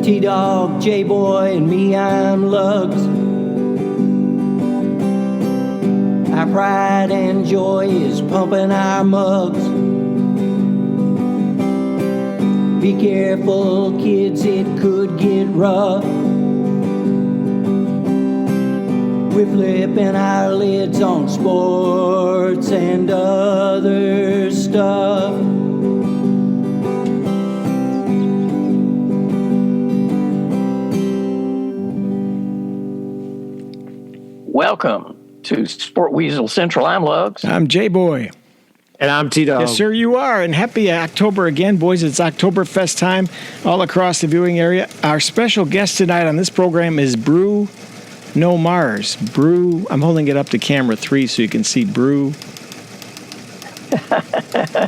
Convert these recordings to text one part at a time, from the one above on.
T-Dog, J-Boy, and me, I'm Lugs. Our pride and joy is pumping our mugs. Be careful, kids, it could get rough. We're flipping our lids on sports and other stuff. Welcome to Sport Weasel Central. I'm Lugs. I'm J-Boy. And I'm T-Dog. Yes, sir, you are. And happy October again, boys. It's Oktoberfest time all across the viewing area. Our special guest tonight on this program is Brew No Mars. Brew, I'm holding it up to camera 3 so you can see Brew. All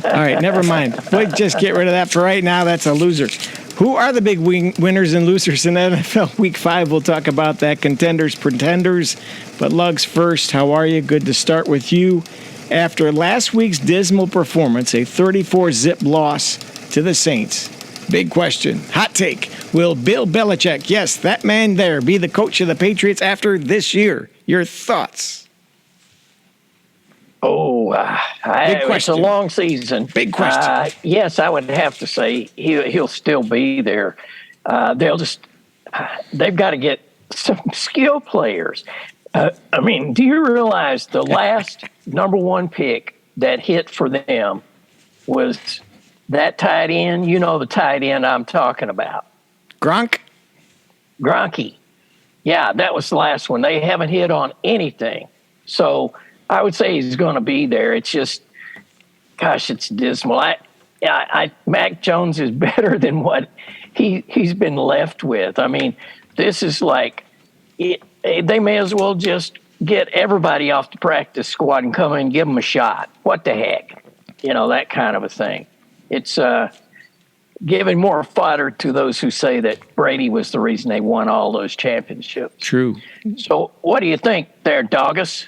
right, never mind. We'll just get rid of that for right now. That's a loser. Who are the big winners and losers in NFL Week 5? We'll talk about that. Contenders, pretenders. But Lugs first, how are you? Good to start with you. After last week's dismal performance, a 34-zip loss to the Saints. Big question, hot take. Will Bill Belichick, yes, that man there, be the coach of the Patriots after this year? Your thoughts? It's a long season. Big question. Yes, I would have to say he'll still be there. They've got to get some skill players. Do you realize the last number one pick that hit for them was that tight end? You know the tight end I'm talking about. Gronky. Yeah, that was the last one. They haven't hit on anything. So I would say he's going to be there. It's just, gosh, it's dismal. Mac Jones is better than what he's been left with. I mean, this is like they may as well just get everybody off the practice squad and come in and give them a shot. What the heck? You know, that kind of a thing. It's giving more fodder to those who say that Brady was the reason they won all those championships. True. So what do you think there, Doggus?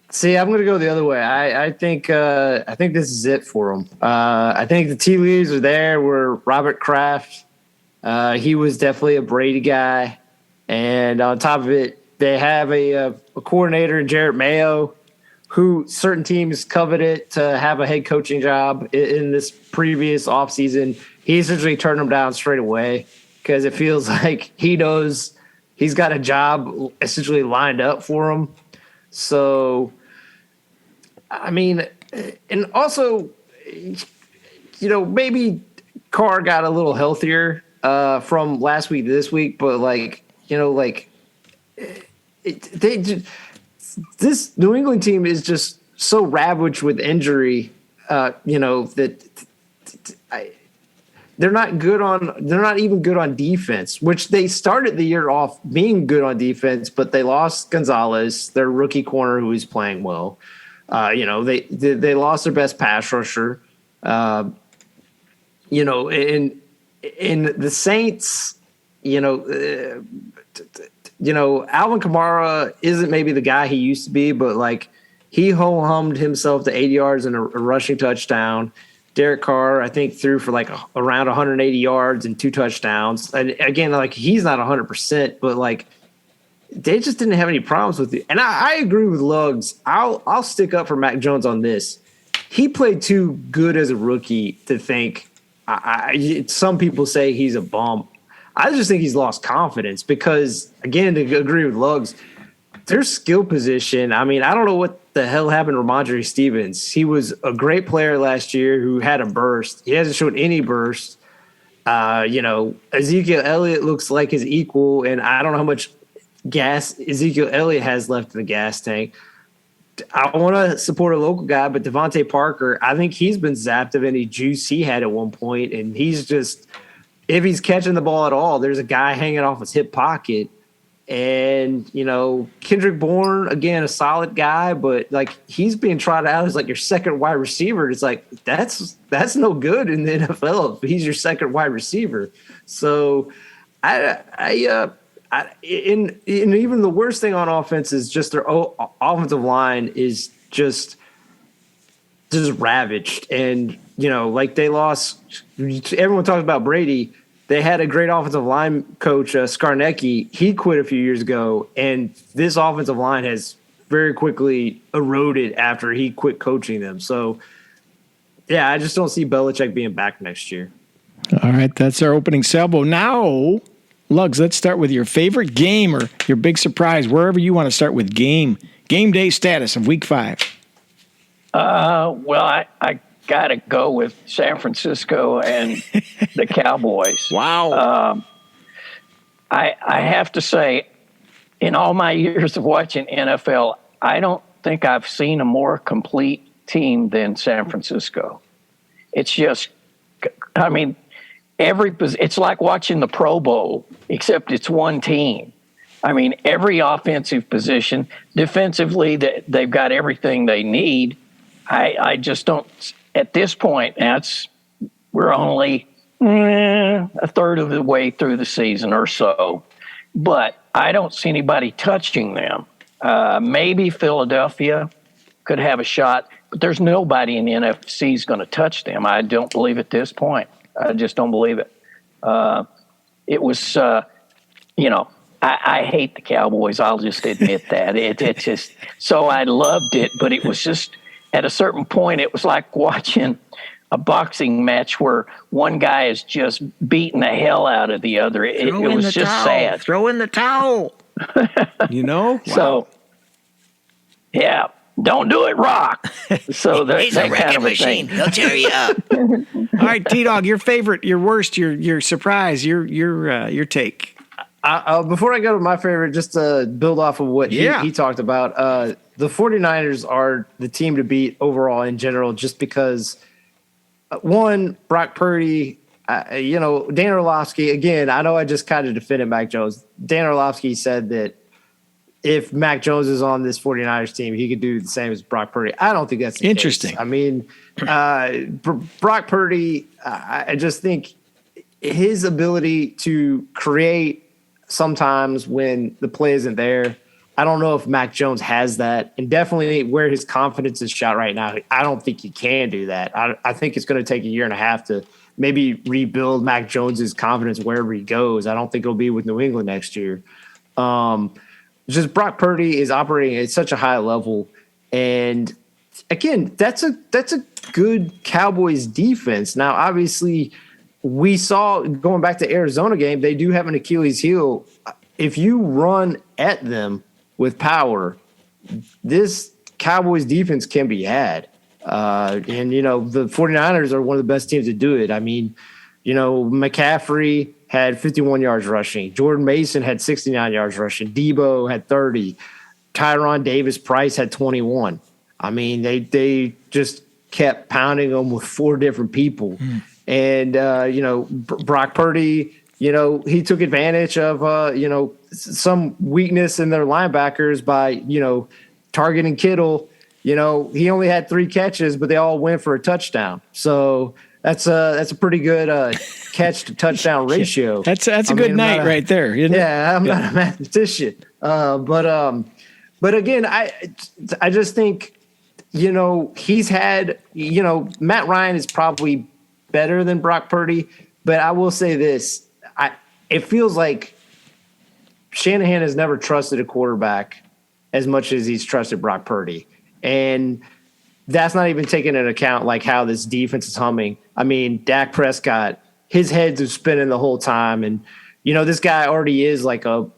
See, I'm going to go the other way. I think this is it for him. I think the tea leaves are there. Where Robert Kraft, he was definitely a Brady guy, and on top of it, they have a coordinator, Jarrett Mayo, who certain teams coveted to have a head coaching job in this previous offseason. He essentially turned them down straight away because it feels like he knows he's got a job essentially lined up for him. So, I mean, and also, you know, maybe Carr got a little healthier from last week to this week, but this New England team is just so ravaged with injury, that they're not even good on defense, which they started the year off being good on defense, but they lost Gonzalez, their rookie corner who is playing well. They lost their best pass rusher. And the Saints, Alvin Kamara isn't maybe the guy he used to be, but like he ho-hummed himself to 80 yards and a rushing touchdown. Derek Carr, I think, threw for like around 180 yards and 2 touchdowns. And again, like he's not 100%, but like they just didn't have any problems with it. And I agree with Lugs. I'll stick up for Mac Jones on this. He played too good as a rookie to think. Some people say he's a bum. I just think he's lost confidence because, again, to agree with Lugs, their skill position. I mean, I don't know what the hell happened to Ramondre Stevens. He was a great player last year who had a burst. He hasn't shown any burst. Ezekiel Elliott looks like his equal, and I don't know how much gas Ezekiel Elliott has left in the gas tank. I want to support a local guy, but Devontae Parker, I think he's been zapped of any juice he had at one point, and he's just – if he's catching the ball at all, there's a guy hanging off his hip pocket. And, Kendrick Bourne, again, a solid guy, but like he's being trotted out as like your second wide receiver. It's like that's no good in the NFL if he's your second wide receiver. So and even the worst thing on offense is just their offensive line is just ravaged. And, like they lost – everyone talks about Brady. they had a great offensive line coach, Skarnecki. He quit a few years ago, and this offensive line has very quickly eroded after he quit coaching them. So, yeah, I just don't see Belichick being back next year. All right, that's our opening salvo. Now, Lugs, let's start with your favorite game or your big surprise, wherever you want to start with game day status of Week 5. Well, I got to go with San Francisco and the Cowboys. Wow. I have to say, in all my years of watching NFL, I don't think I've seen a more complete team than San Francisco. It's just, I mean, it's like watching the Pro Bowl, except it's one team. I mean, every offensive position, defensively, they've got everything they need. I just don't, at this point, we're only a third of the way through the season or so, but I don't see anybody touching them. Maybe Philadelphia could have a shot, but there's nobody in the NFC is going to touch them. I don't believe at this point. I just don't believe it. It was, I hate the Cowboys. I'll just admit that. It just, so I loved it, but it was just, at a certain point, it was like watching a boxing match where one guy is just beating the hell out of the other. It was just sad. Throw in the towel. Wow. So, yeah. Don't do it, Rock. So He's a wrecking machine. He'll tear you up. All right, T-Dog, your favorite, your worst, your surprise, your take. Before I go to my favorite, just to build off of what he talked about, the 49ers are the team to beat overall in general, just because, one, Brock Purdy, Dan Orlovsky, again, I know I just kind of defended Mac Jones. Dan Orlovsky said that if Mac Jones is on this 49ers team, he could do the same as Brock Purdy. I don't think that's the interesting case. I mean, Brock Purdy, I just think his ability to create sometimes when the play isn't there, I don't know if Mac Jones has that. And definitely where his confidence is shot right now, I don't think he can do that. I think it's going to take a year and a half to maybe rebuild Mac Jones's confidence wherever he goes. I don't think it'll be with New England next year. Just Brock Purdy is operating at such a high level, and again, that's a good Cowboys defense. Now, obviously, we saw going back to Arizona game, they do have an Achilles heel. If you run at them with power, this Cowboys defense can be had. And the 49ers are one of the best teams to do it. I mean, McCaffrey had 51 yards rushing. Jordan Mason had 69 yards rushing. Debo had 30. Tyron Davis-Price had 21. I mean, they just kept pounding them with four different people. And, Brock Purdy, he took advantage of, some weakness in their linebackers by, targeting Kittle. He only had 3 catches, but they all went for a touchdown. So that's a pretty good catch to touchdown ratio. That's a good night right there. Isn't it? I'm not a mathematician, but again, I just think he's had Matt Ryan is probably better than Brock Purdy, but I will say this: it feels like Shanahan has never trusted a quarterback as much as he's trusted Brock Purdy, and that's not even taking into account like how this defense is humming. I mean, Dak Prescott, his head's is spinning the whole time, and this guy already is like a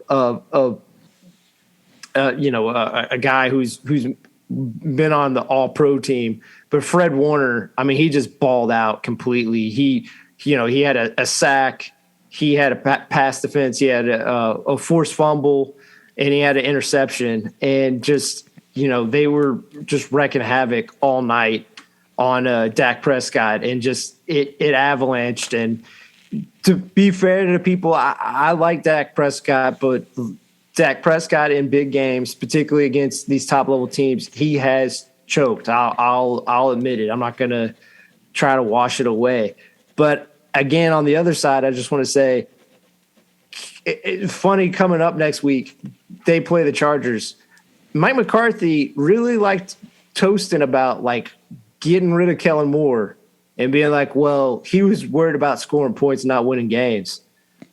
guy who's been on the All-Pro team. But Fred Warner, I mean, he just balled out completely. He had a sack, he had a pass defense, he had a forced fumble, and he had an interception, and just they were just wrecking havoc all night on Dak Prescott, and just it avalanched. And to be fair to the people, I like Dak Prescott, but Dak Prescott in big games, particularly against these top level teams, he has choked. I'll admit it. I'm not going to try to wash it away. But again, on the other side, I just want to say, it's funny coming up next week, they play the Chargers. Mike McCarthy really liked toasting about like getting rid of Kellen Moore and being like, well, he was worried about scoring points and not winning games.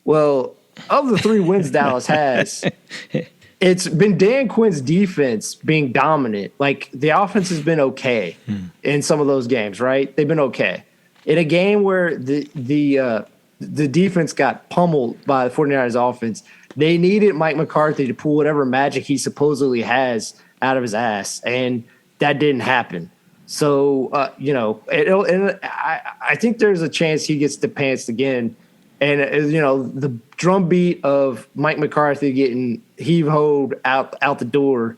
Well, of the 3 wins Dallas has, it's been Dan Quinn's defense being dominant. Like, the offense has been okay in some of those games, right? They've been okay. In a game where the defense got pummeled by the 49ers offense, they needed Mike McCarthy to pull whatever magic he supposedly has out of his ass, and that didn't happen. So, I think there's a chance he gets the pants again. And, the drumbeat of Mike McCarthy getting heave-hoed out the door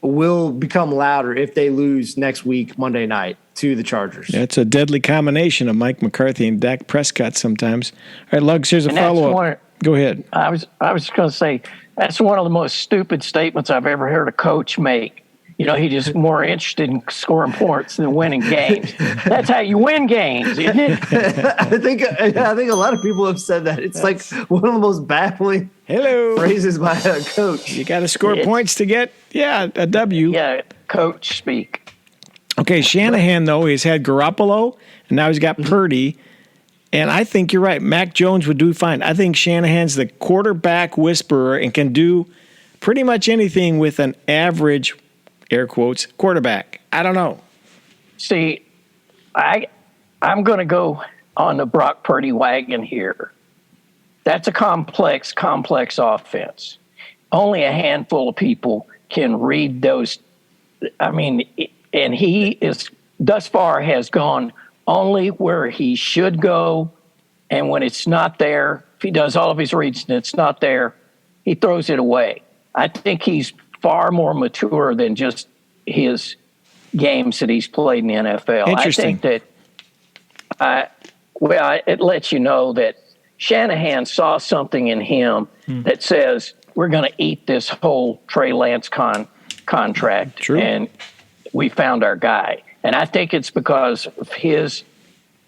will become louder if they lose next week, Monday night, to the Chargers. That's a deadly combination of Mike McCarthy and Dak Prescott sometimes. All right, Lugs, here's a follow-up. Go ahead. I was just going to say, that's one of the most stupid statements I've ever heard a coach make. He's just more interested in scoring points than winning games. That's how you win games, isn't it? I think a lot of people have said that. It's like one of the most baffling phrases by a coach. You got to score points to get, a W. Yeah, coach speak. Okay, Shanahan, though, he's had Garoppolo, and now he's got Purdy. And I think you're right. Mac Jones would do fine. I think Shanahan's the quarterback whisperer and can do pretty much anything with an average, air quotes, quarterback. I don't know. See, I'm going to go on the Brock Purdy wagon here. That's a complex offense. Only a handful of people can read those. And he is thus far has gone only where he should go. And when it's not there, if he does all of his reads and it's not there, he throws it away. I think he's far more mature than just his games that he's played in the NFL. Interesting. I think that, it lets you know that Shanahan saw something in him that says, we're going to eat this whole Trey Lance contract. True. And we found our guy. And I think it's because of his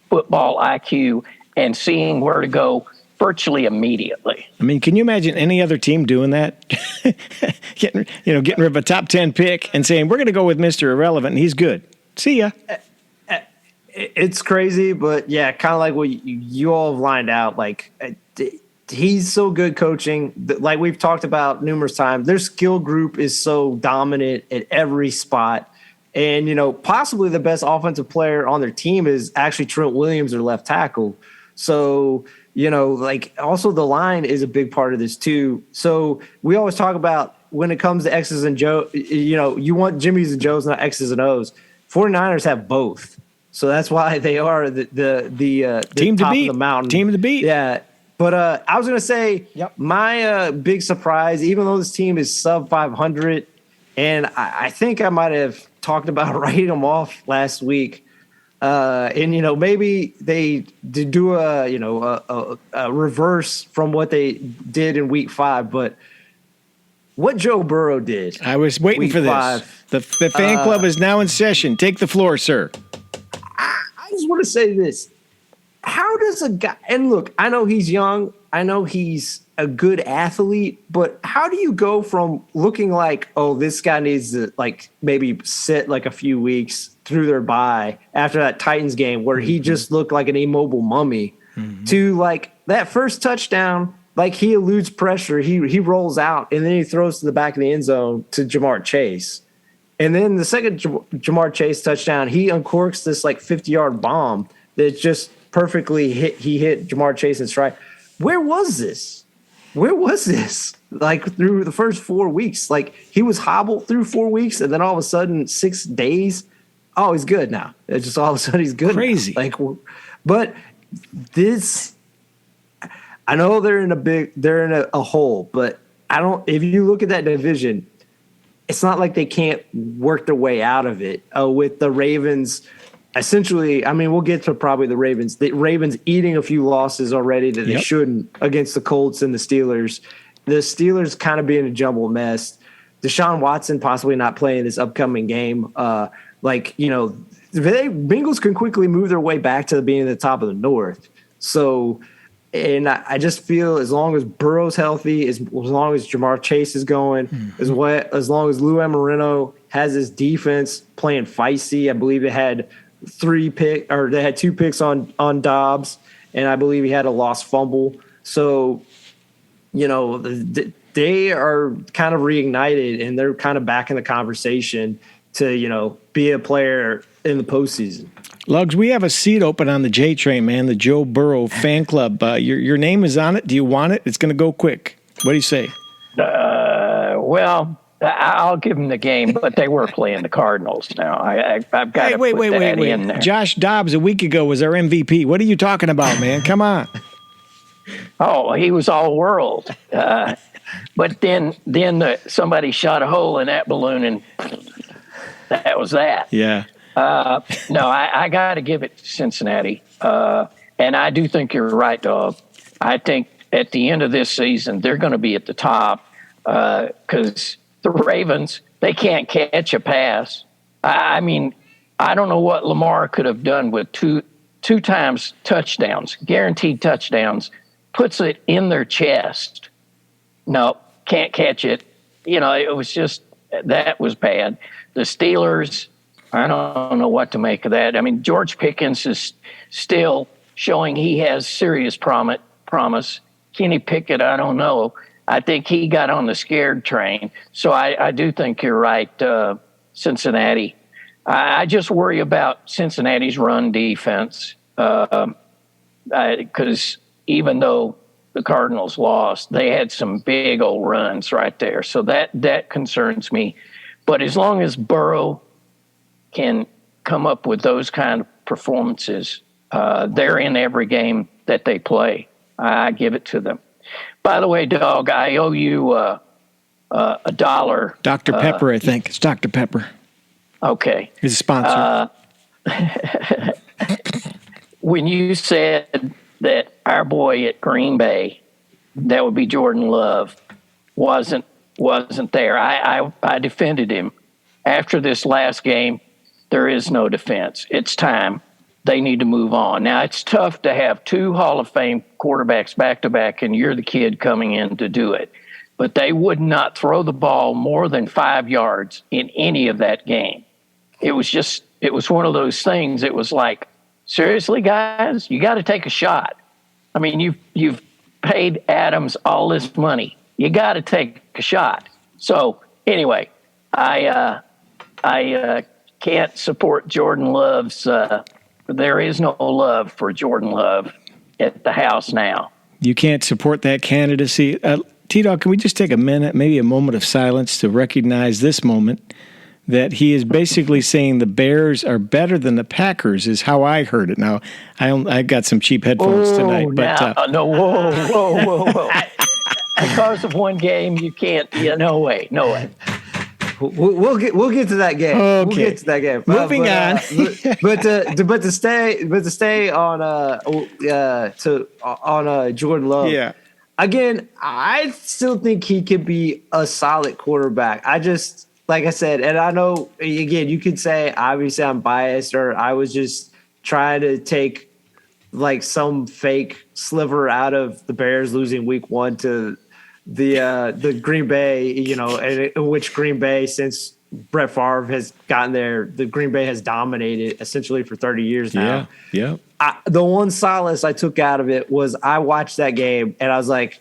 football IQ and seeing where to go virtually immediately. I mean, can you imagine any other team doing that? getting rid of a top 10 pick and saying, we're going to go with Mr. Irrelevant, and he's good. See ya. It's crazy, but yeah, kind of like what you all have lined out. Like, he's so good coaching. Like we've talked about numerous times, their skill group is so dominant at every spot. And, possibly the best offensive player on their team is actually Trent Williams, their left tackle. So, also the line is a big part of this too. So we always talk about when it comes to X's and Joe, you want Jimmy's and Joe's, not X's and O's. 49ers have both. So that's why they are the team top to beat. Of the mountain. Team to beat. Yeah. But I was going to say my big surprise, even though this team is sub 500, and I think I might have talked about writing them off last week. And maybe they do a reverse from what they did in week 5, but what Joe Burrow did. I was waiting for this. 5, the fan club is now in session. Take the floor, sir. I just want to say this. How does a guy, and look, I know he's young, I know he's a good athlete, but how do you go from looking like, oh, this guy needs to maybe sit a few weeks through their bye after that Titans game where he just looked like an immobile mummy to that first touchdown, he eludes pressure, he rolls out and then he throws to the back of the end zone to Jamar Chase. And then the second Jamar Chase touchdown, he uncorks this 50-yard bomb that just perfectly hit Jamar Chase in stride. Where was this? Through the first 4 weeks, he was hobbled through 4 weeks, and then all of a sudden 6 days, oh, he's good now. It's just all of a sudden he's good. Crazy. Now. But this, I know they're in a hole, but if you look at that division, it's not like they can't work their way out of it with the Ravens. Essentially, we'll get to probably the Ravens. The Ravens eating a few losses already that they shouldn't against the Colts and the Steelers. The Steelers kind of being a jumbled mess. Deshaun Watson possibly not playing this upcoming game. Bengals can quickly move their way back to being at the top of the North. So, and I just feel as long as Burrow's healthy, as long as Jamar Chase is going, as long as Lou Amarino has his defense playing feisty. I believe they had they had 2 picks on Dobbs, and I believe he had a lost fumble. So, they are kind of reignited, and they're kind of back in the conversation to, be a player in the postseason. Lugs, we have a seat open on the J Train, man, the Joe Burrow fan club. Your name is on it. Do you want it? It's going to go quick. What do you say? Well, I'll give them the game, but they were playing the Cardinals now. I've got to put that in there. Josh Dobbs a week ago was our MVP. What are you talking about, man? Come on. Oh, he was all world. But then somebody shot a hole in that balloon, and that was that. Yeah. No, I got to give it to Cincinnati. And I do think you're right, dog. I think at the end of this season, they're going to be at the top because the Ravens, they can't catch a pass. I mean, I don't know what Lamar could have done with two times touchdowns, guaranteed touchdowns, puts it in their chest. No, can't catch it. It was just, that was bad. The Steelers, I don't know what to make of that. I mean, George Pickens is still showing he has serious promise. Kenny Pickett, I don't know. I think he got on the scared train. So I do think you're right, Cincinnati. I just worry about Cincinnati's run defense because even though the Cardinals lost, they had some big old runs right there. So that concerns me. But as long as Burrow can come up with those kind of performances, they're in every game that they play. I give it to them. By the way, dog, I owe you $1. Dr. Pepper, I think. It's Dr. Pepper. Okay. He's a sponsor. When you said that our boy at Green Bay, that would be Jordan Love, wasn't there, I defended him. After this last game, there is no defense. It's time. They need to move on. Now, it's tough to have 2 Hall of Fame quarterbacks back-to-back, and you're the kid coming in to do it. But they would not throw the ball more than 5 yards in any of that game. It was one of those things. It was like, seriously, guys, you got to take a shot. I mean, you've paid Adams all this money. You got to take a shot. So anyway, I can't support Jordan Love's. There is no love for Jordan Love at the house now. You can't support that candidacy. T-Dog, can we just take a minute, maybe a moment of silence to recognize this moment that he is basically saying the Bears are better than the Packers is how I heard it. Now, I got some cheap headphones tonight. But no, whoa. Because of one game, you can't. Yeah, no way. We'll get to that game. Okay. We'll get to that game. Moving on. but to stay on Jordan Love. Yeah. Again, I still think he could be a solid quarterback. I just, like I said, and I know, again, you could say, obviously I'm biased, or I was just trying to take like some fake sliver out of the Bears losing week 1 to the Green Bay, in which Green Bay, since Brett Favre has gotten there, the Green Bay has dominated essentially for 30 years now. Yeah. The one solace I took out of it was I watched that game and I was like,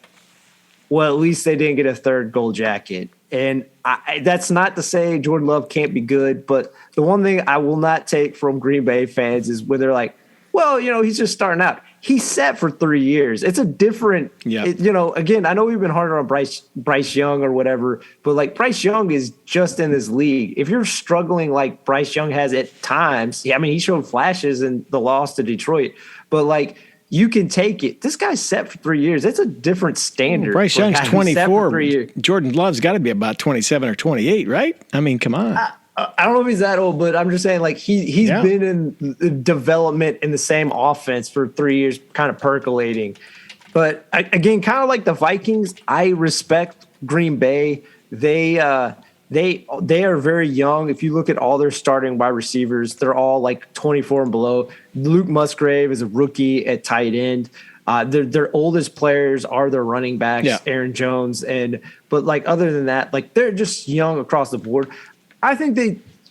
well, at least they didn't get a third gold jacket. And that's not to say Jordan Love can't be good, but the one thing I will not take from Green Bay fans is when they're like, well, he's just starting out. He's set for 3 years. It's a different, again, I know we've been harder on Bryce Young or whatever, but like Bryce Young is just in this league. If you're struggling like Bryce Young has at times, he showed flashes in the loss to Detroit, but like you can take it. This guy's set for 3 years. It's a different standard. Bryce Young's 24. Jordan Love's got to be about 27 or 28, right? I mean, come on. I don't know if he's that old, but I'm just saying, like, he's been in development in the same offense for 3 years, kind of percolating. But again, kind of like the Vikings, I respect Green Bay. They are very young. If you look at all their starting wide receivers, they're all like 24 and below. Luke Musgrave is a rookie at tight end. Their oldest players are their running backs, Aaron Jones, but like other than that, like they're just young across the board. I think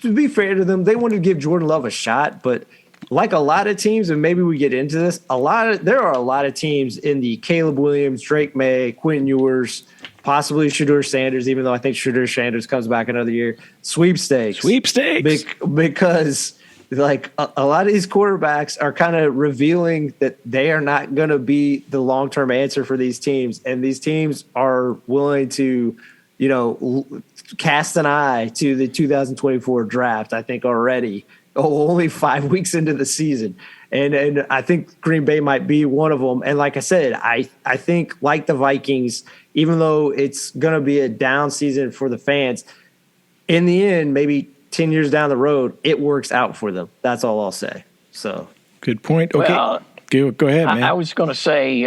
to be fair to them, they wanted to give Jordan Love a shot, but like a lot of teams, and maybe we get into this, there are a lot of teams in the Caleb Williams, Drake May, Quentin Ewers, possibly Shedeur Sanders, even though I think Shedeur Sanders comes back another year, sweepstakes. Because like a lot of these quarterbacks are kind of revealing that they are not going to be the long-term answer for these teams. And these teams are willing to, cast an eye to the 2024 draft, I think already, only 5 weeks into the season. And I think Green Bay might be one of them. And like I said, I think like the Vikings, even though it's going to be a down season for the fans, in the end, maybe 10 years down the road, it works out for them. That's all I'll say. So good point. Okay. Well, go ahead, man. I was going to say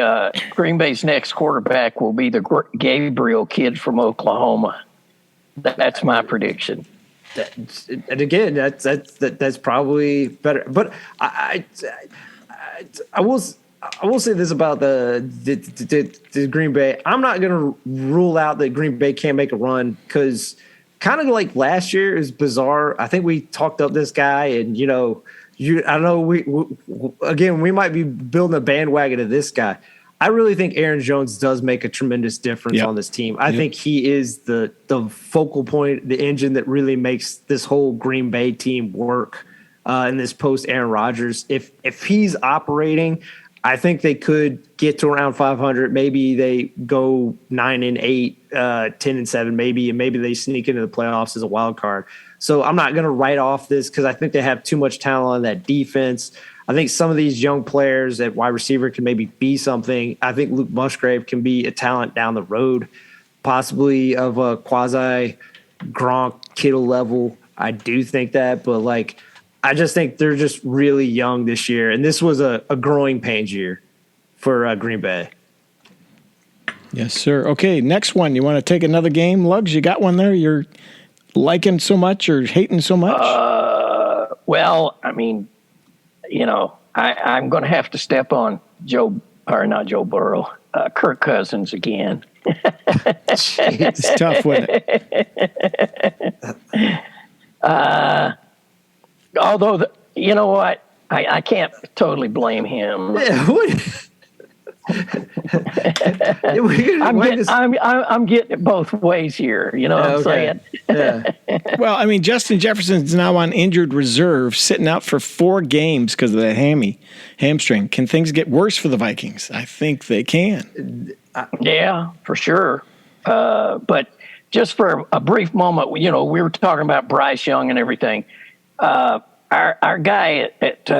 Green Bay's next quarterback will be the Gabriel kid from Oklahoma. That's my prediction. And again, that's probably better. But I will say this about the Green Bay. I'm not going to rule out that Green Bay can't make a run because kind of like last year is bizarre. I think we talked up this guy, and I know we might be building a bandwagon of this guy. I really think Aaron Jones does make a tremendous difference on this team. I think he is the focal point, the engine that really makes this whole Green Bay team work in this post Aaron Rodgers. If he's operating, I think they could get to around 500. Maybe they go 9-8, 10-7, maybe, and maybe they sneak into the playoffs as a wild card. So I'm not going to write off this because I think they have too much talent on that defense. I think some of these young players at wide receiver can maybe be something. I think Luke Musgrave can be a talent down the road, possibly of a quasi Gronk Kittle level. I do think that, but I just think they're just really young this year. And this was a growing pains year for Green Bay. Yes, sir. Okay, next one. You want to take another game, Lugs? You got one there you're liking so much or hating so much? Well, I mean, I'm going to have to step on not Joe Burrow, Kirk Cousins again. It's tough, wasn't it? Although, you know what? I can't totally blame him. I'm getting it both ways here. You know what I'm saying? Yeah. Well, I mean, Justin Jefferson's now on injured reserve, sitting out for 4 games because of the hamstring. Can things get worse for the Vikings? I think they can. Yeah, for sure. But just for a brief moment, we were talking about Bryce Young and everything. Our guy at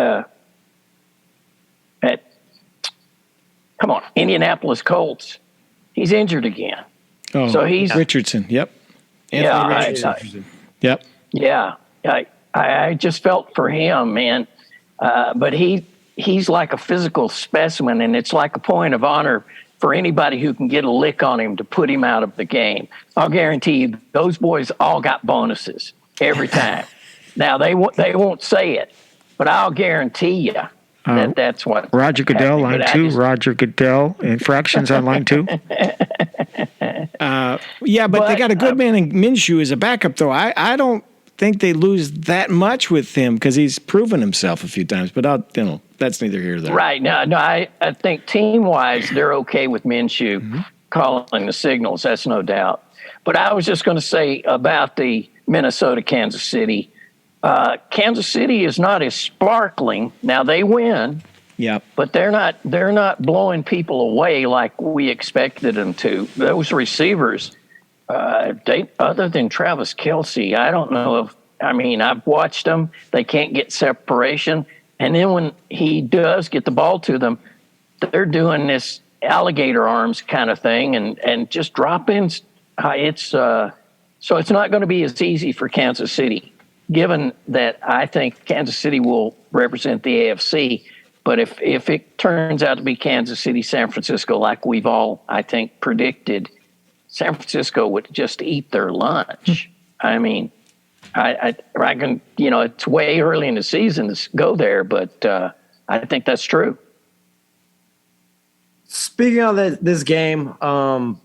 Indianapolis Colts, he's injured again. Oh, so he's Richardson. Yep. Richardson. Yep. Yeah. I just felt for him, man. But he's like a physical specimen, and it's like a point of honor for anybody who can get a lick on him to put him out of the game. I'll guarantee you, those boys all got bonuses every time. Now they won't say it, but I'll guarantee you that's what. Roger Goodell, line 2. Roger Goodell, infractions on line 2. Yeah, but they got a good man in Minshew as a backup, though. I don't think they lose that much with him because he's proven himself a few times. But that's neither here nor there. Right. No, I think team-wise they're okay with Minshew calling the signals. That's no doubt. But I was just going to say about the Minnesota-Kansas City. Kansas City is not as sparkling. Now they win. Yep. But they're not blowing people away like we expected them to. Those receivers, other than Travis Kelce, I don't know I've watched them. They can't get separation. And then when he does get the ball to them, they're doing this alligator arms kind of thing and just drop-ins. So it's not going to be as easy for Kansas City, given that I think Kansas City will represent the AFC. But if it turns out to be Kansas City, San Francisco, like we've all, I think, predicted, San Francisco would just eat their lunch. I mean, I reckon, it's way early in the season to go there, but I think that's true. Speaking of this game, I'll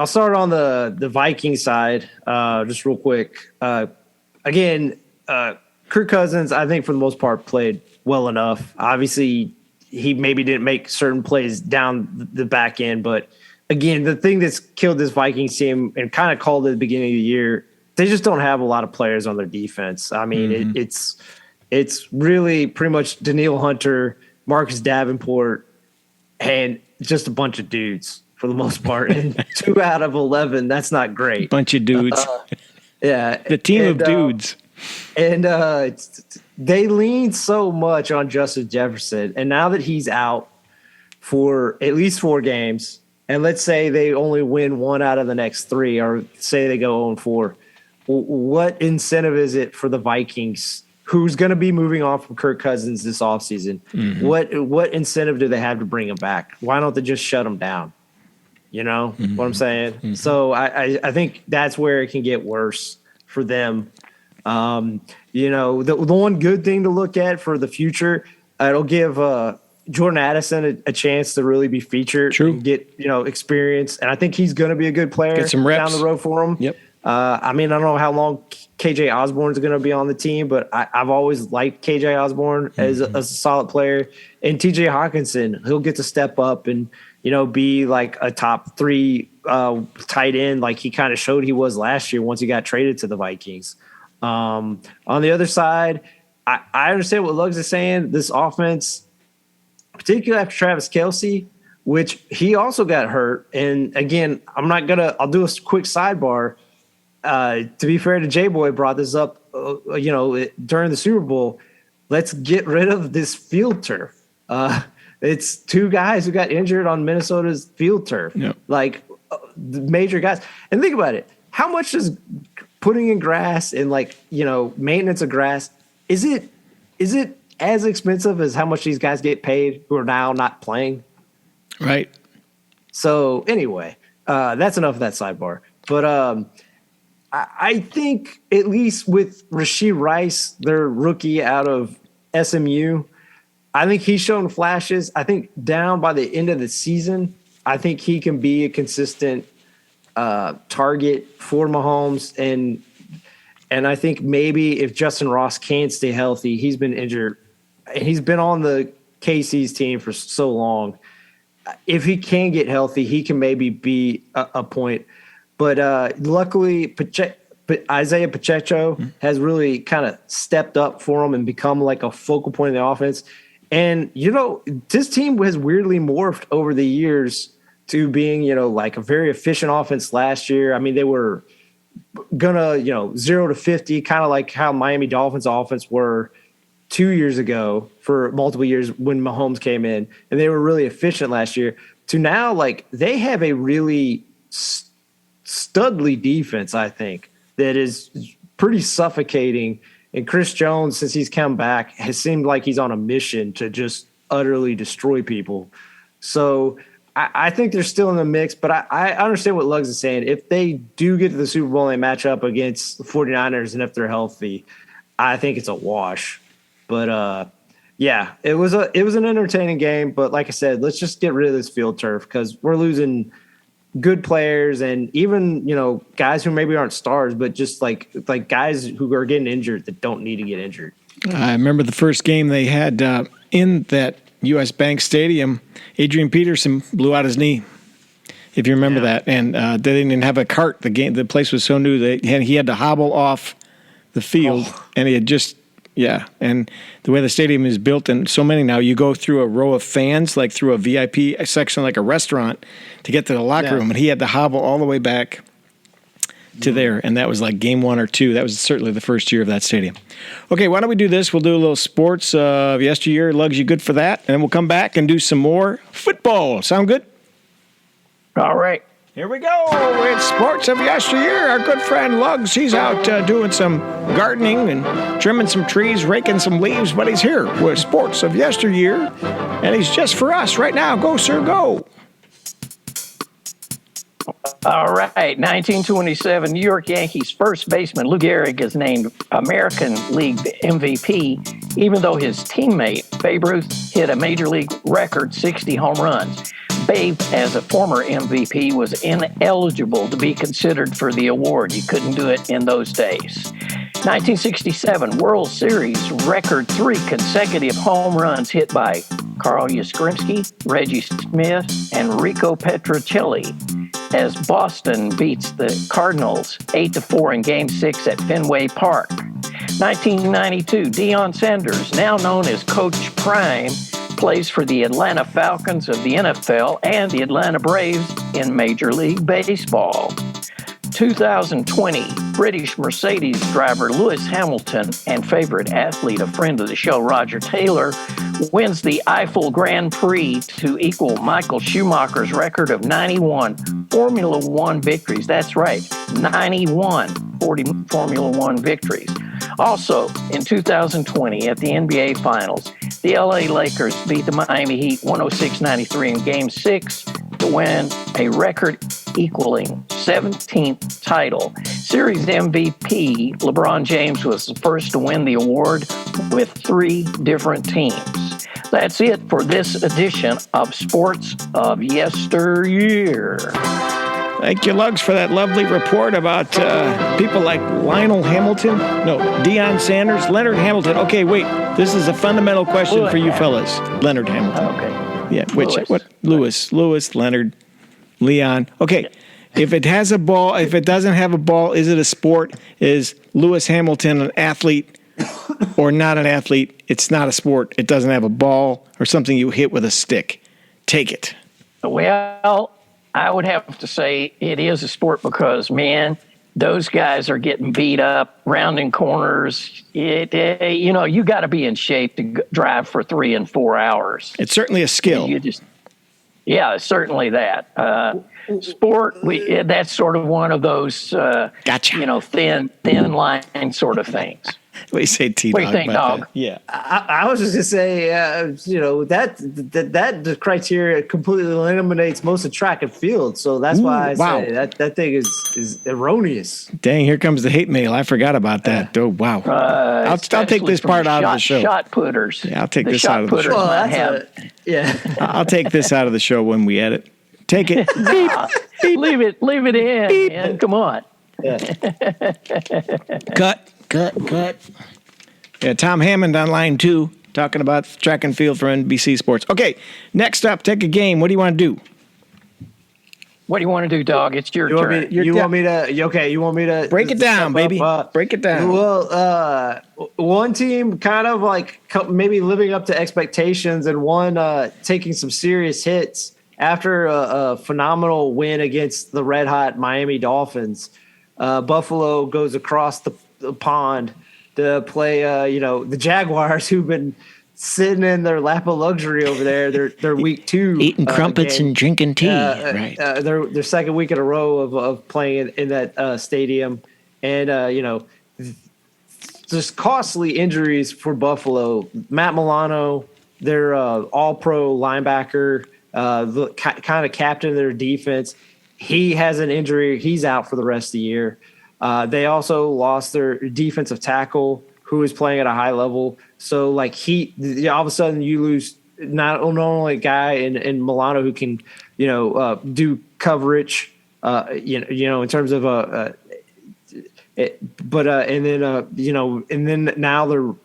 start on the Viking side just real quick. Again, Kirk Cousins, I think for the most part, played well enough. Obviously, he maybe didn't make certain plays down the back end, but again, the thing that's killed this Vikings team and kind of called it at the beginning of the year, they just don't have a lot of players on their defense. I mean, it's really pretty much Daniil Hunter, Marcus Davenport, and just a bunch of dudes for the most part. And 2 out of 11, that's not great. Bunch of dudes. Yeah. The team of dudes. And they leaned so much on Justin Jefferson. And now that he's out for at least 4 games, and let's say they only win 1 out of the next 3, or say they go 0-4, what incentive is it for the Vikings, who's going to be moving on from Kirk Cousins this offseason? What incentive do they have to bring him back? Why don't they just shut him down? You know what I'm saying? So I think that's where it can get worse for them. The one good thing to look at for the future, it'll give Jordan Addison a chance to really be featured. True. And get experience, and I think he's going to be a good player. Get some reps down the road for him. Yep. I mean, I don't know how long KJ Osborne's going to be on the team, but I've always liked KJ Osborne as a solid player. And TJ Hawkinson, he'll get to step up and be like a top 3 tight end, like he kind of showed he was last year once he got traded to the Vikings. On the other side, I understand what Luggs is saying. This offense, particularly after Travis Kelce, which he also got hurt. And again, I'll do a quick sidebar. To be fair to J-Boy, brought this up, during the Super Bowl. Let's get rid of this field turf. It's 2 guys who got injured on Minnesota's field turf, the major guys. And think about it. How much does putting in grass and maintenance of grass, is it as expensive as how much these guys get paid who are now not playing? Right. So anyway, that's enough of that sidebar. But I think at least with Rashee Rice, their rookie out of SMU, I think he's shown flashes. I think down by the end of the season, I think he can be a consistent target for Mahomes. And I think maybe if Justin Ross can stay healthy, he's been injured. He's been on the KC's team for so long. If he can get healthy, he can maybe be a point. But luckily, Isaiah Pacheco has really kind of stepped up for him and become like a focal point of the offense. And, this team has weirdly morphed over the years to being, like a very efficient offense last year. I mean, they were going to, 0 to 50, kind of like how Miami Dolphins offense were 2 years ago for multiple years when Mahomes came in. And they were really efficient last year to now, like, they have a really studly defense, I think, that is pretty suffocating. And Chris Jones, since he's come back, has seemed like he's on a mission to just utterly destroy people. So I think they're still in the mix, but I understand what Luggs is saying. If they do get to the Super Bowl and they match up against the 49ers and if they're healthy, I think it's a wash. But, it was an entertaining game. But like I said, let's just get rid of this field turf because we're losing good players and even, guys who maybe aren't stars, but just like guys who are getting injured that don't need to get injured. I remember the first game they had in that U.S. Bank Stadium, Adrian Peterson blew out his knee, if you remember that. And they didn't even have a cart. The place was so new that he had to hobble off the field, and he had just and the way the stadium is built, and so many now, you go through a row of fans, like through a VIP section, like a restaurant, to get to the locker room, and he had to hobble all the way back to there, and that was like game 1 or 2. That was certainly the first year of that stadium. Okay, why don't we do this? We'll do a little sports of yesteryear. Luggs, you good for that? And then we'll come back and do some more football. Sound good? All right. Here we go. It's sports of yesteryear. Our good friend Luggs, he's out doing some gardening and trimming some trees, raking some leaves, but he's here with sports of yesteryear, and he's just for us right now. Go, sir, go. All right. 1927, New York Yankees first baseman Lou Gehrig is named American League MVP, even though his teammate Babe Ruth hit a major league record 60 home runs. Babe, as a former MVP, was ineligible to be considered for the award. You couldn't do it in those days. 1967 World Series record 3 consecutive home runs hit by Carl Yastrzemski, Reggie Smith, and Rico Petrocelli as Boston beats the Cardinals 8-4 in Game 6 at Fenway Park. 1992 Deion Sanders, now known as Coach Prime, plays for the Atlanta Falcons of the NFL and the Atlanta Braves in Major League Baseball. 2020, British Mercedes driver Lewis Hamilton and favorite athlete, a friend of the show, Roger Taylor, wins the Eiffel Grand Prix to equal Michael Schumacher's record of 91 Formula One victories. That's right, 91 Formula One victories. Also, in 2020, at the NBA Finals, the LA Lakers beat the Miami Heat 106-93 in Game 6 to win a record-equaling 17th title. Series MVP LeBron James was the first to win the award with 3 different teams. That's it for this edition of Sports of Yesteryear. Thank you, Lugs, for that lovely report about people like Deion Sanders, Leonard Hamilton. Okay, wait. This is a fundamental question for you fellas. Leonard Hamilton. Okay. Yeah, Lewis, Leonard, Leon. Okay, if it has a ball, if it doesn't have a ball, is it a sport? Is Lewis Hamilton an athlete or not an athlete? It's not a sport. It doesn't have a ball or something you hit with a stick. Take it. Well, I would have to say it is a sport because, man, those guys are getting beat up, rounding corners. You got to be in shape to drive for 3 and 4 hours. It's certainly a skill. Certainly that. Sport, that's sort of one of those, gotcha. Thin line sort of things. What do you say, T-Dog? What do you think, Dog? That? Yeah. I was just gonna say, that criteria completely eliminates most of track and field. So that's why I say that thing is erroneous. Dang, here comes the hate mail. I forgot about that. Oh, wow. I'll take this part out of the show. Shot putters. Yeah, I'll take this out of the show. I'll take this out of the show when we edit. Take it. Beep. Leave it in. Beep. Man. Come on. Yeah. Cut. Yeah, Tom Hammond on line 2 talking about track and field for NBC Sports. Okay, next up, take a game. What do you want to do? What do you want to do, Dog? It's your turn. You want me to break it down, baby. Break it down. Well, one team kind of like maybe living up to expectations, and one taking some serious hits after a phenomenal win against the red hot Miami Dolphins. Buffalo goes across the pond to play the Jaguars, who've been sitting in their lap of luxury over there. They're week 2 eating crumpets and drinking tea. Right. Their second week in a row of playing in that stadium, and just costly injuries for Buffalo. Matt Milano, their all-pro linebacker, kind of captain of their defense, he has an injury. He's out for the rest of the year. They also lost their defensive tackle, who is playing at a high level. So, all of a sudden, you lose not only a guy in Milano who can, do coverage, in terms of and then now the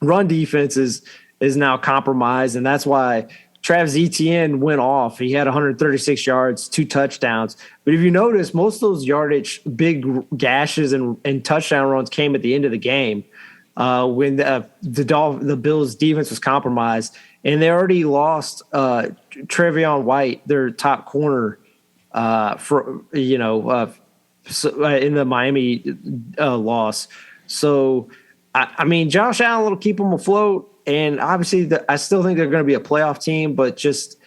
run defense is now compromised, and that's why Travis Etienne went off. He had 136 yards, 2 touchdowns. But if you notice, most of those yardage, big gashes and touchdown runs came at the end of the game when the Bills' defense was compromised. And they already lost Trevion White, their top corner, in the Miami loss. So, Josh Allen will keep them afloat. And obviously, I still think they're going to be a playoff team, but just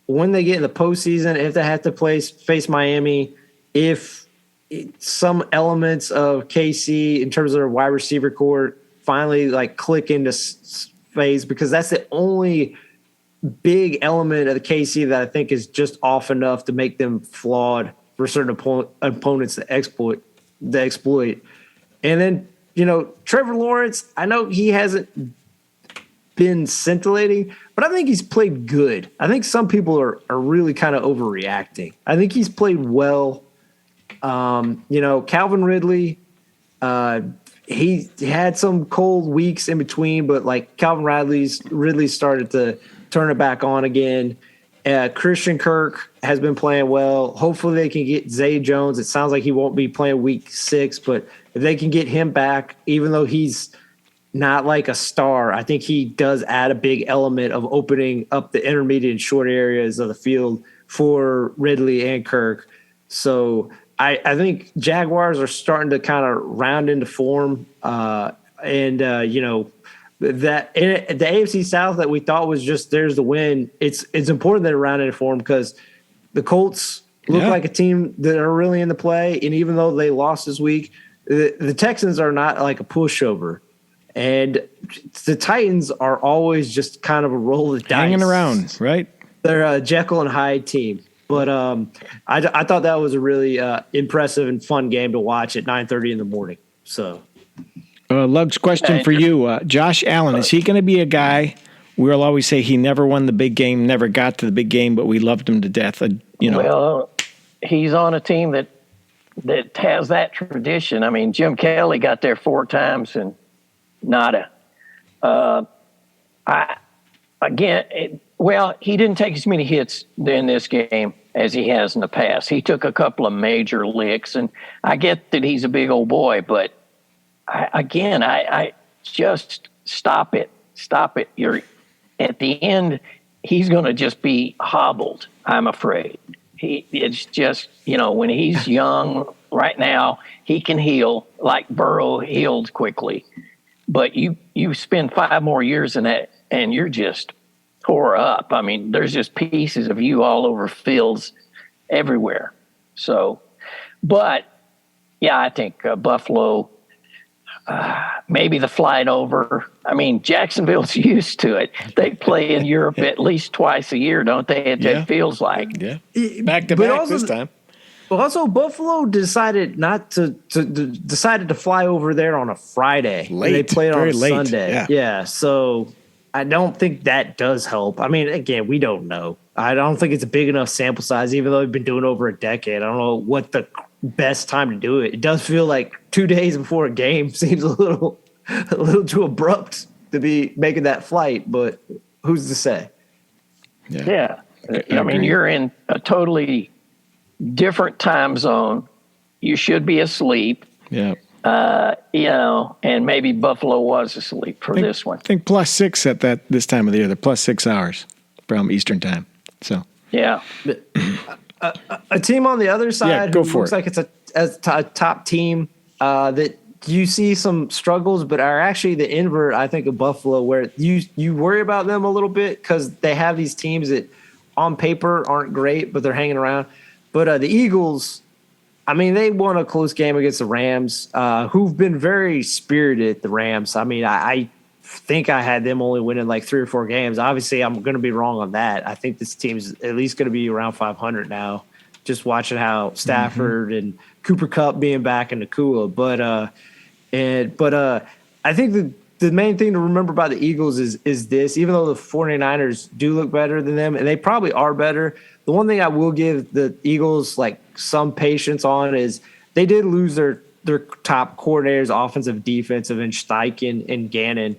when they get in the postseason, if they have to face Miami, if some elements of KC in terms of their wide receiver core finally click into phase, because that's the only big element of the KC that I think is just off enough to make them flawed for certain opponents to exploit. And then, Trevor Lawrence, I know he hasn't been scintillating, but I think he's played good. I think some people are really kind of overreacting. I think he's played well. Calvin Ridley, he had some cold weeks in between, but like Calvin Ridley started to turn it back on again. Christian Kirk has been playing well. Hopefully they can get Zay Jones. It sounds like he won't be playing week 6, but if they can get him back, even though he's not like a star, I think he does add a big element of opening up the intermediate and short areas of the field for Ridley and Kirk. So I think Jaguars are starting to kind of round into form. That in the AFC South that we thought was just there's the win. It's important that they're round into form because the Colts look like a team that are really in the play. And even though they lost this week, the Texans are not like a pushover. And the Titans are always just kind of a roll of the dice. Hanging around, right? They're a Jekyll and Hyde team. But I thought that was a really impressive and fun game to watch at 9:30 in the morning. So, Lug's question for you. Josh Allen, is he going to be a guy we'll always say he never won the big game, never got to the big game, but we loved him to death? Well, he's on a team that has that tradition. I mean, Jim Kelly got there 4 times and nada. He didn't take as many hits in this game as he has in the past. He took a couple of major licks, and I get that he's a big old boy, but I just stop it. Stop it. You're at the end, he's going to just be hobbled, I'm afraid. It's just, when he's young right now, he can heal like Burrow healed quickly. But you spend 5 more years in that, and you're just tore up. I mean, there's just pieces of you all over fields everywhere. So, but, yeah, I think Buffalo, maybe the flight over. I mean, Jacksonville's used to it. They play in Europe at least twice a year, don't they? It feels like. Yeah. Back to back this time. But also, Buffalo decided decided to fly over there on a Friday. Late. They played on a Very late. Sunday. Yeah, so I don't think that does help. I mean, again, we don't know. I don't think it's a big enough sample size, even though we've been doing it over a decade. I don't know what the best time to do it. It does feel like 2 days before a game seems a little too abrupt to be making that flight, but who's to say? Yeah. I mean, you're in a totally different time zone. You should be asleep. Yeah. And maybe Buffalo was asleep for this one. I think +6 at this time of the year. They're +6 hours from Eastern time. So yeah. A team on the other side who looks like it's a top team that you see some struggles, but are actually the invert, I think, of Buffalo, where you worry about them a little bit because they have these teams that on paper aren't great, but they're hanging around. But the Eagles, I mean, they won a close game against the Rams, who've been very spirited, the Rams. I mean, I think I had them only winning like 3 or 4 games. Obviously, I'm going to be wrong on that. I think this team's at least going to be around 500 now, just watching how Stafford and Cooper Kupp being back in Nakua. But I think the main thing to remember about the Eagles is this. Even though the 49ers do look better than them, and they probably are better, the one thing I will give the Eagles like some patience on is they did lose their top coordinators, offensive, defensive, and Steichen and Gannon.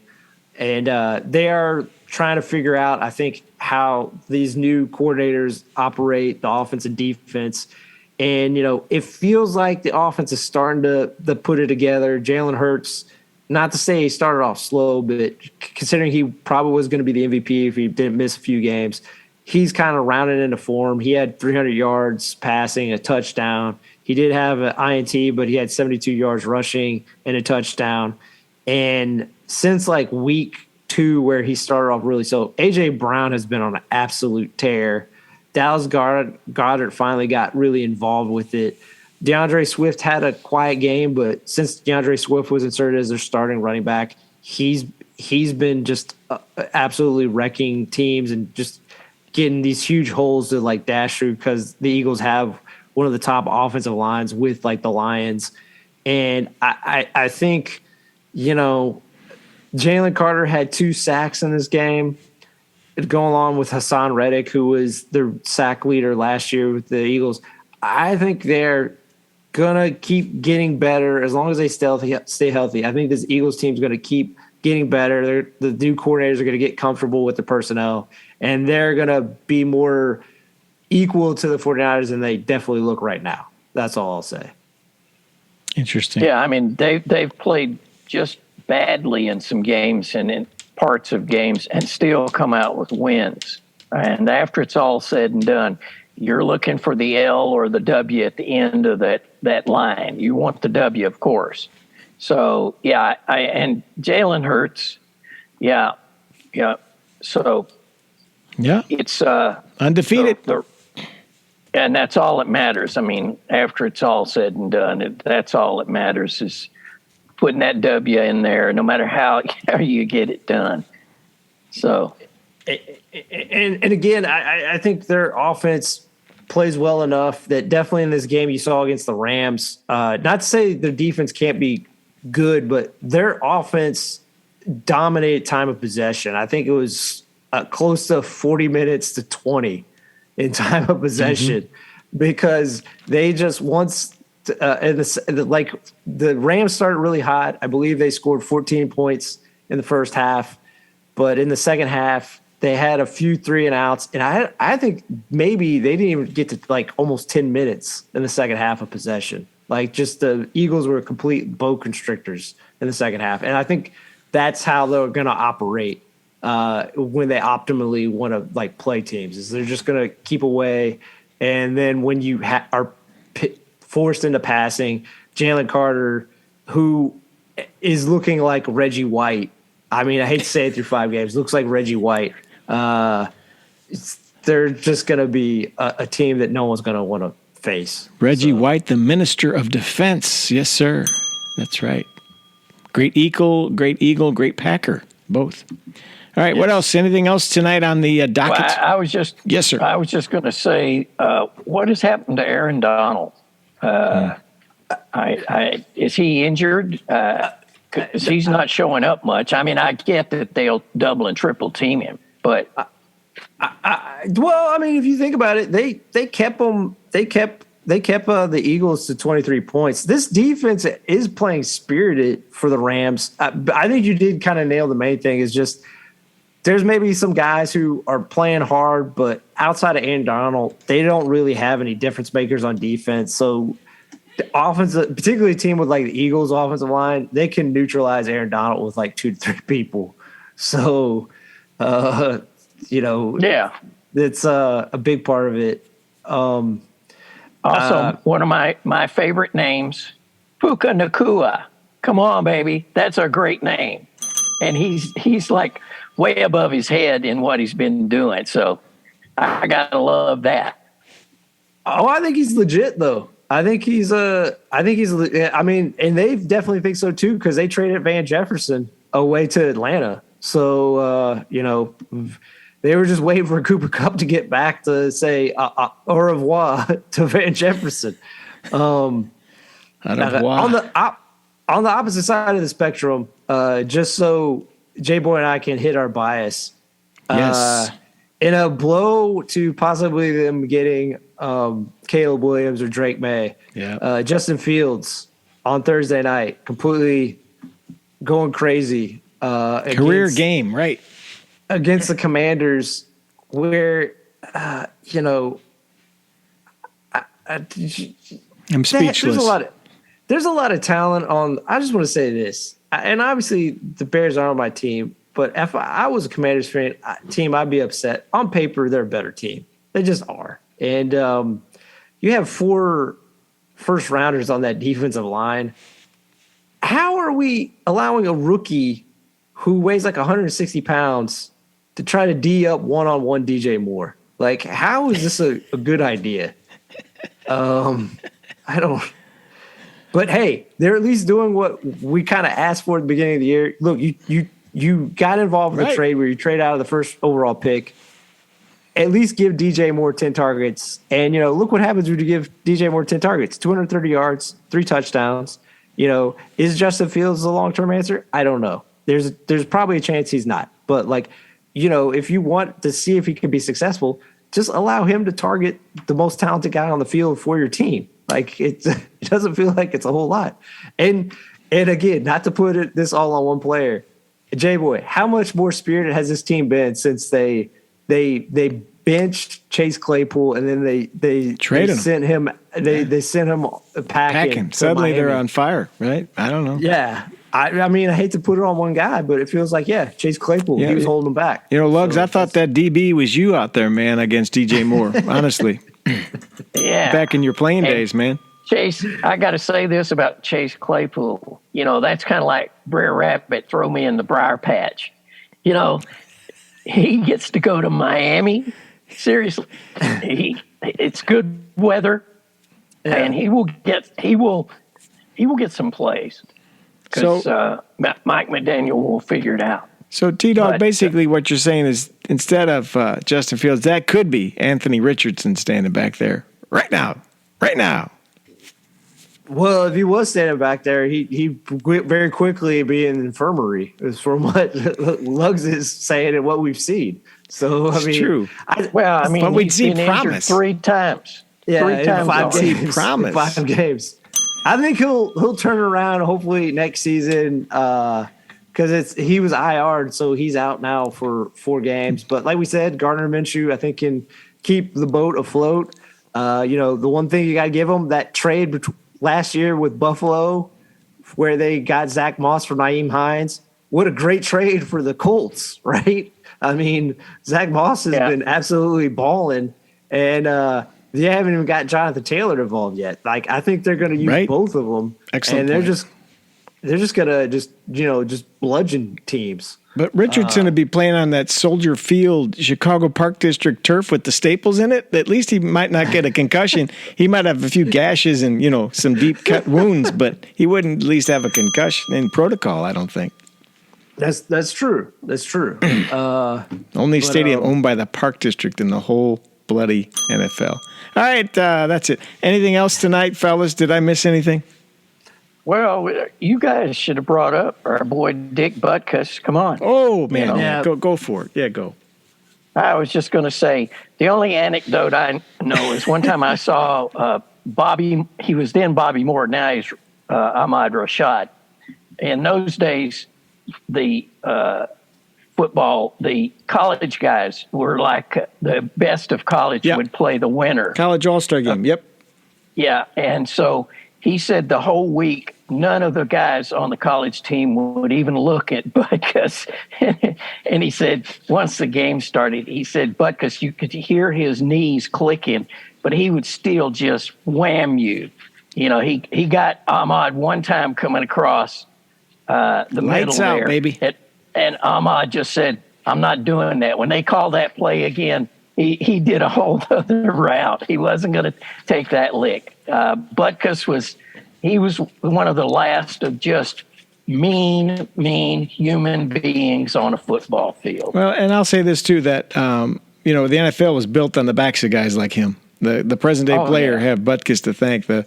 And they are trying to figure out, I think, how these new coordinators operate the offense and defense. And, it feels like the offense is starting to put it together. Jalen Hurts, not to say he started off slow, but considering he probably was going to be the MVP if he didn't miss a few games, he's kind of rounded into form. He had 300 yards passing, a touchdown. He did have an INT, but he had 72 yards rushing and a touchdown. And since like week 2 where he started off really slow, A.J. Brown has been on an absolute tear. Dallas Goddard finally got really involved with it. DeAndre Swift had a quiet game, but since DeAndre Swift was inserted as their starting running back, he's been just absolutely wrecking teams and just getting these huge holes to like dash through because the Eagles have one of the top offensive lines with like the Lions. And I think, Jalen Carter had 2 sacks in this game. Going along with Hassan Reddick, who was the sack leader last year with the Eagles. I think they're gonna keep getting better as long as they stay healthy. I think this Eagles team's gonna keep getting better. The new coordinators are gonna get comfortable with the personnel, and they're gonna be more equal to the 49ers than they definitely look right now. That's all I'll say. Interesting. Yeah, I mean they've played just badly in some games and in parts of games and still come out with wins. And after it's all said and done, you're looking for the L or the W at the end of that line. You want the W, of course. So, yeah, and Jalen Hurts, yeah. So, Yeah. it's Undefeated. and that's all that matters. I mean, after it's all said and done, that's all that matters is putting that W in there, no matter how you get it done. So, and again, I think their offense plays well enough that definitely in this game you saw against the Rams. Not to say their defense can't be good, but their offense dominated time of possession. I think it was close to 40 minutes to 20 in time of possession because they just once the Rams started really hot. I believe they scored 14 points in the first half, but in the second half they had a few 3-and-outs, and I think maybe they didn't even get to like almost 10 minutes in the second half of possession. Like just the Eagles were complete bow constrictors in the second half, and I think that's how they're going to operate when they optimally want to like play teams. Is they're just going to keep away, and then when you are forced into passing, Jalen Carter, who is looking like Reggie White. I mean, I hate to say it through 5 games, looks like Reggie White. They're just going to be a team that no one's going to want to face. Reggie White, the Minister of Defense. Yes, sir. That's right. Great Eagle, great Packer, both. All right, what else? Anything else tonight on the docket? Well, Yes, sir. I was just going to say, what has happened to Aaron Donald? Is he injured? 'Cause he's not showing up much. I mean, I get that they'll double and triple team him, but well, I mean, if you think about it, they kept them. They kept the Eagles to 23 points. This defense is playing spirited for the Rams. I think you did kind of nail the main thing. Is just there's maybe some guys who are playing hard, but outside of Aaron Donald, they don't really have any difference makers on defense. So the offense, particularly a team with like the Eagles offensive line, they can neutralize Aaron Donald with like 2 to 3 people. So, yeah, it's a big part of it. Also, one of my favorite names, Puka Nakua. Come on, baby. That's a great name. And he's like way above his head in what he's been doing. So I got to love that. Oh, I think he's legit, though. I mean, and they definitely think so, too, because they traded Van Jefferson away to Atlanta. So, they were just waiting for Cooper Kupp to get back to say au revoir to Van Jefferson. On the opposite side of the spectrum, just so J-Boy and I can hit our bias, Yes. In a blow to possibly them getting Caleb Williams or Drake May, Justin Fields on Thursday night completely going crazy. Career game, right. Against the Commanders, where I'm speechless. There's a lot of talent on. I just want to say this, and obviously the Bears aren't on my team, but if I was a Commanders fan team, I'd be upset. On paper, they're a better team. They just are, and you have 4 first rounders on that defensive line. How are we allowing a rookie who weighs like 160 pounds to try to D up one-on-one DJ Moore? Like, how is this a good idea? I don't. But hey, they're at least doing what we kind of asked for at the beginning of the year. Look, you got involved in the trade where you trade out of the first overall pick. At least give DJ Moore 10 targets. And, look what happens when you give DJ Moore 10 targets. 230 yards, 3 touchdowns. Is Justin Fields the long-term answer? I don't know. There's probably a chance he's not. But, if you want to see if he can be successful, just allow him to target the most talented guy on the field for your team. Like it doesn't feel like it's a whole lot. And again, not to put this all on one player, J-Boy, how much more spirited has this team been since they benched Chase Claypool and then they Traded sent him they sent him packing. Suddenly they're on fire, right? I don't know. Yeah. I mean, I hate to put it on one guy, but it feels like, Chase Claypool, he was holding them back. Lugs, I thought that DB was you out there, man, against DJ Moore, honestly. Yeah. Back in your playing days, man. Chase, I got to say this about Chase Claypool. That's kind of like Brer Rabbit, throw me in the briar patch. He gets to go to Miami. Seriously, it's good weather, and he will get some plays. Because Mike McDaniel will figure it out. So, T-Dog, basically what you're saying is instead of Justin Fields, that could be Anthony Richardson standing back there right now. Well, if he was standing back there, he very quickly be in the infirmary, is from what Lugs is saying and what we've seen. So, I mean, true. But we'd see promise 3 times. Yeah, 3 times 5 games. Promise. 5 games. I think he'll turn around hopefully next season because he was IR'd, so he's out now for 4 games. But like we said, Gardner Minshew I think can keep the boat afloat. The one thing you got to give him, that trade last year with Buffalo where they got Zach Moss for Nyheim Hines. What a great trade for the Colts, right? I mean, Zach Moss has been absolutely balling, and they haven't even got Jonathan Taylor involved yet. Like, I think they're going to use both of them. Excellent. And they're just going to just bludgeon teams. But Richardson would be playing on that Soldier Field, Chicago Park District turf with the staples in it. At least he might not get a concussion. He might have a few gashes and, some deep cut wounds, but he wouldn't at least have a concussion in protocol, I don't think. That's true. That's true. Only stadium owned by the Park District in the whole bloody NFL. All right, that's it. Anything else tonight, fellas? Did I miss anything? Well, you guys should have brought up our boy Dick Butkus. Come on. Oh, man. Go for it. Yeah, go. I was just going to say, the only anecdote I know is one time I saw Bobby. He was then Bobby Moore. Now he's Ahmad Rashad. In those days, the the college guys were like the best of college would play the winner. College All-Star game, yep. Yeah, and so he said the whole week, none of the guys on the college team would even look at Butkus. And he said once the game started, he said, Butkus, you could hear his knees clicking, but he would still just wham you. He got Ahmad one time coming across the Lights middle out, there. baby. And Ahmad just said, I'm not doing that. When they called that play again, he did a whole other route. He wasn't going to take that lick. Butkus was one of the last of just mean human beings on a football field. Well, and I'll say this too, that the NFL was built on the backs of guys like him. The present day player have Butkus to thank. The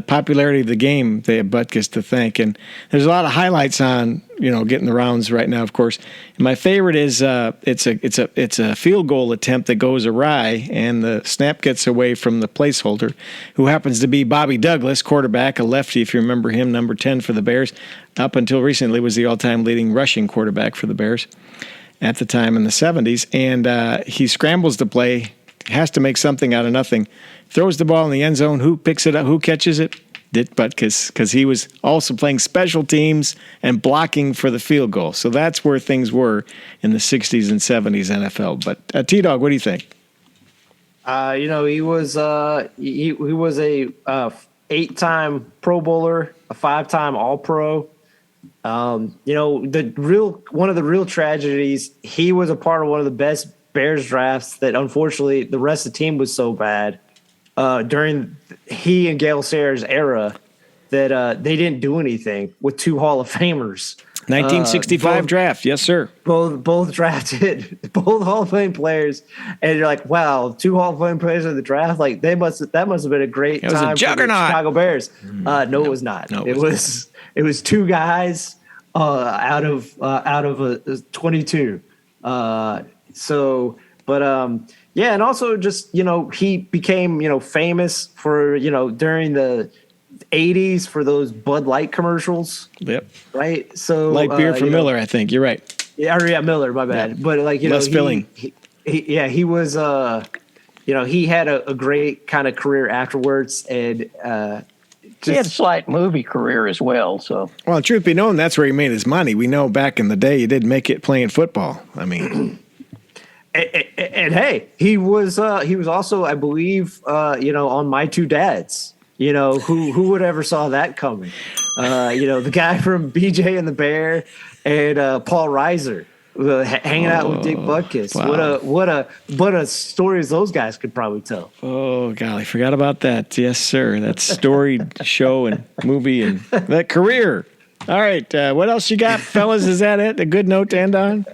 popularity of the game, they have Butkus to thank. And there's a lot of highlights on getting the rounds right now. Of course, and my favorite is it's a field goal attempt that goes awry, and the snap gets away from the placeholder, who happens to be Bobby Douglas, quarterback, a lefty. If you remember him, number 10 for the Bears, up until recently was the all-time leading rushing quarterback for the Bears at the time in the 70s, and he scrambles the play. Has to make something out of nothing. Throws the ball in the end zone. Who picks it up? Who catches it? Dick Butkus, because he was also playing special teams and blocking for the field goal. So that's where things were in the 60s and 70s NFL. But T-Dog, what do you think? He was a 8-time Pro Bowler, a 5-time All-Pro. One of the real tragedies, he was a part of one of the best Bears drafts that unfortunately the rest of the team was so bad during he and Gale Sayers' era that they didn't do anything with 2 Hall of Famers. 1965 draft, yes, sir. Both drafted, both Hall of Fame players, and you're like, wow, 2 Hall of Fame players in the draft. Like that must have been a great time for the Chicago Bears. No, it was not. No, it was 2 guys out of a 22. So But yeah, and also just he became famous for during the 80s for those Bud Light commercials. Yep. Right. So Light beer from Miller, I think. You're right. Yeah, Miller. My bad. Yeah. But less filling. He was he had a great kind of career afterwards, and he had a slight movie career as well. So, well, truth be known, that's where he made his money. We know back in the day he didn't make it playing football. I mean, and hey, he was also, I believe, on My Two Dads. Who would ever saw that coming? The guy from BJ and the Bear and Paul Reiser. Hanging out with Dick Butkus. Wow. What a stories those guys could probably tell. Oh golly, forgot about that. Yes, sir. That storied show and movie and that career. All right, what else you got, fellas? Is that it? A good note to end on?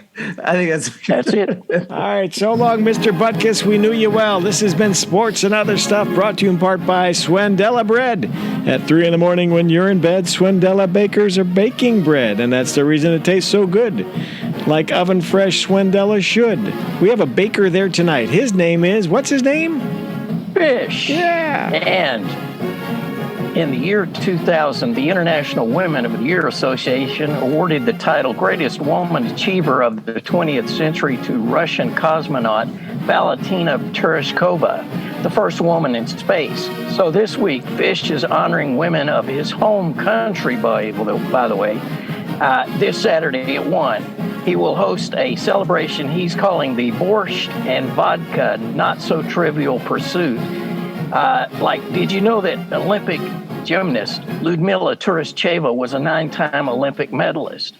I think that's it. All right, so long, Mr. Butkus. We knew you well. This has been Sports and Other Stuff, brought to you in part by Swendella Bread. At 3 in the morning when you're in bed, Swendella bakers are baking bread, and that's the reason it tastes so good. Like oven-fresh Swendella should. We have a baker there tonight. His name is, what's his name? Fish. Yeah. And in the year 2000, the International Women of the Year Association awarded the title Greatest Woman Achiever of the 20th Century to Russian cosmonaut Valentina Tereshkova, the first woman in space. So this week, Fish is honoring women of his home country, by the way. This Saturday at 1, he will host a celebration he's calling the Borscht and Vodka Not So Trivial Pursuit. Did you know that Olympic gymnast Ludmila Tereshkova was a 9-time Olympic medalist?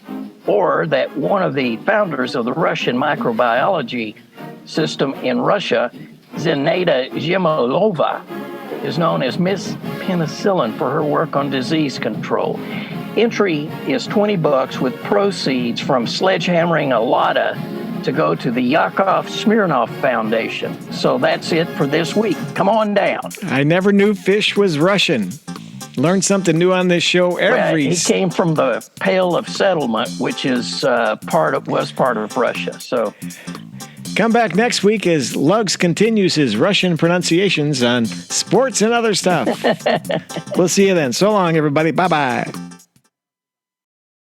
Or that one of the founders of the Russian microbiology system in Russia, Zinaida Zhimolova, is known as Miss Penicillin for her work on disease control. Entry is $20 with proceeds from sledgehammering a lotta to go to the Yakov Smirnoff Foundation. So that's it for this week. Come on down. I never knew Fish was Russian. Learn something new on this show every. He came from the Pale of Settlement, which is was part of Russia. So come back next week as Lugs continues his Russian pronunciations on Sports and Other Stuff. We'll see you then. So long, everybody. Bye-bye.